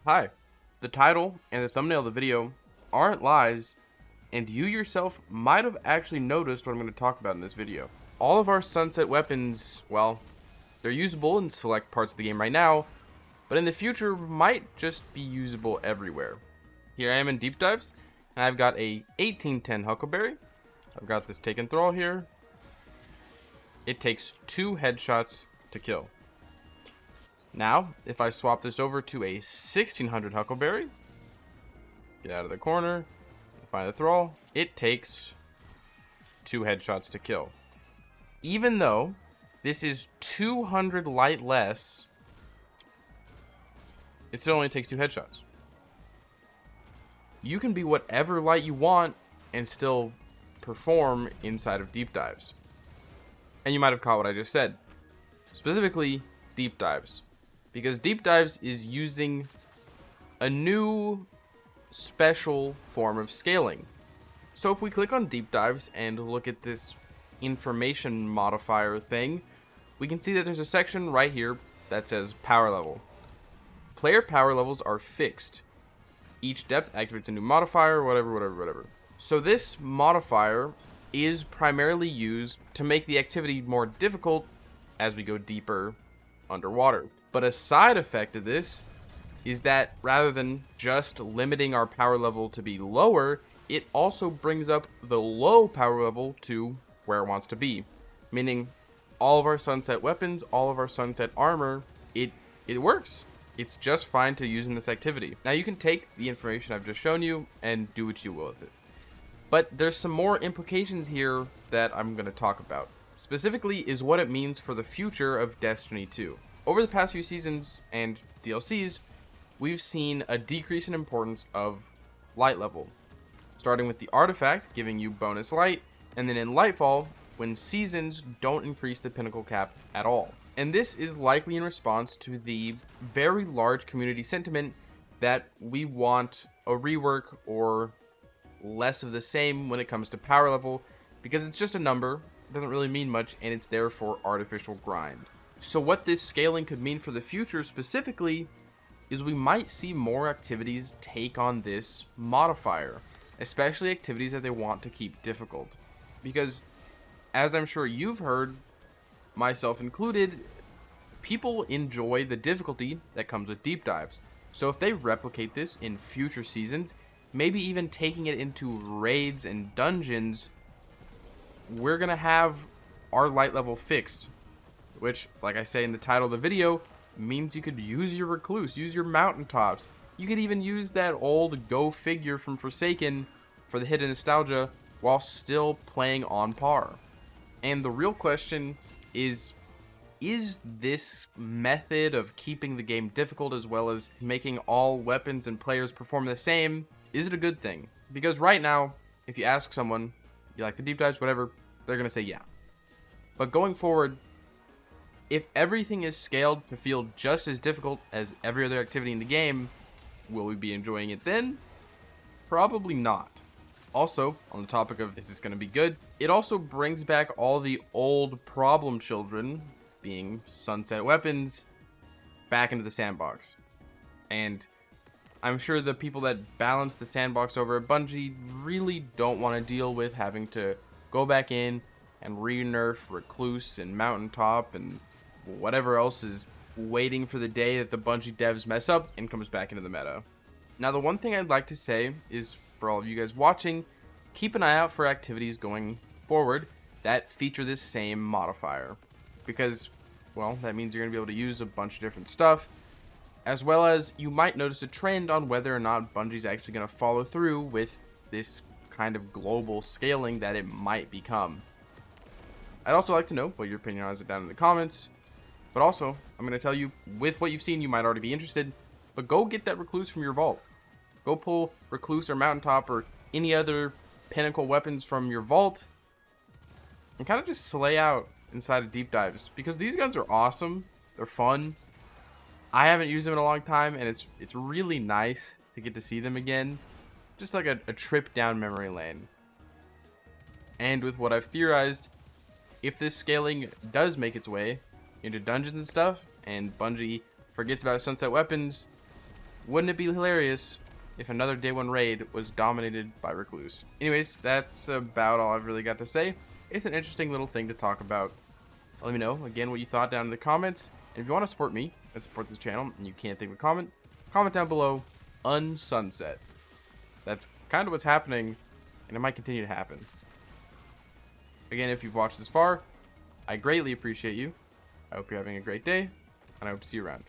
Hi, the title and the thumbnail of the video aren't lies, and you yourself might have actually noticed what I'm going to talk about in this video. All of our sunset weapons, well, they're usable in select parts of the game right now, but in the future might just be usable everywhere. Here I am in Deep Dives, and I've got a 1810 Huckleberry. I've got this Taken Thrall here. It takes 2 headshots to kill. Now, if I swap this over to a 1600 Huckleberry, get out of the corner, find the Thrall, it takes 2 headshots to kill. Even though this is 200 light less, it still only takes 2 headshots. You can be whatever light you want and still perform inside of Deep Dives. And you might have caught what I just said. Specifically, Deep Dives. Because Deep Dives is using a new special form of scaling. So if we click on Deep Dives and look at this information modifier thing, we can see that there's a section right here that says power level. Player power levels are fixed. Each depth activates a new modifier, whatever. So this modifier is primarily used to make the activity more difficult as we go deeper underwater. But a side effect of this is that rather than just limiting our power level to be lower, it also brings up the low power level to where it wants to be. Meaning all of our sunset weapons, all of our sunset armor, it works. It's just fine to use in this activity. Now you can take the information I've just shown you and do what you will with it. But there's some more implications here that I'm going to talk about. Specifically is what it means for the future of Destiny 2. Over the past few seasons and DLCs, we've seen a decrease in importance of light level. Starting with the artifact giving you bonus light, and then in Lightfall, when seasons don't increase the pinnacle cap at all. And this is likely in response to the very large community sentiment that we want a rework or less of the same when it comes to power level, because it's just a number, it doesn't really mean much, and it's there for artificial grind. So what this scaling could mean for the future specifically is we might see more activities take on this modifier, especially activities that they want to keep difficult. Because, as I'm sure you've heard, myself included, people enjoy the difficulty that comes with Deep Dives. So if they replicate this in future seasons, maybe even taking it into raids and dungeons, we're going to have our light level fixed. Which, like I say in the title of the video, means you could use your recluse, use your mountaintops. You could even use that old Go figure from Forsaken for the hidden nostalgia while still playing on par. And the real question is this method of keeping the game difficult as well as making all weapons and players perform the same, is it a good thing? Because right now, if you ask someone, you like the Deep Dives, whatever, they're going to say yeah. But going forward, if everything is scaled to feel just as difficult as every other activity in the game, will we be enjoying it then? Probably not. Also, on the topic of is this going to be good, it also brings back all the old problem children, being sunset weapons, back into the sandbox. And I'm sure the people that balance the sandbox over at Bungie really don't want to deal with having to go back in and re-nerf Recluse and Mountaintop and whatever else is waiting for the day that the Bungie devs mess up and comes back into the meta. Now, the one thing I'd like to say is, for all of you guys watching, keep an eye out for activities going forward that feature this same modifier. Because, well, that means you're going to be able to use a bunch of different stuff, as well as you might notice a trend on whether or not Bungie's actually going to follow through with this kind of global scaling that it might become. I'd also like to know what your opinion is down in the comments. But also, I'm going to tell you, with what you've seen, you might already be interested, but go get that Recluse from your vault. Go pull Recluse or Mountaintop or any other pinnacle weapons from your vault and kind of just slay out inside of Deep Dives. Because these guns are awesome. They're fun. I haven't used them in a long time, and it's really nice to get to see them again. Just like a trip down memory lane. And with what I've theorized, if this scaling does make its way into dungeons and stuff, and Bungie forgets about sunset weapons, wouldn't it be hilarious if another day one raid was dominated by Recluse? Anyways, that's about all I've really got to say. It's an interesting little thing to talk about. Let me know, again, what you thought down in the comments. And if you want to support me and support this channel, and you can't think of a comment down below, unsunset. That's kind of what's happening, and it might continue to happen. Again, if you've watched this far, I greatly appreciate you. I hope you're having a great day, and I hope to see you around.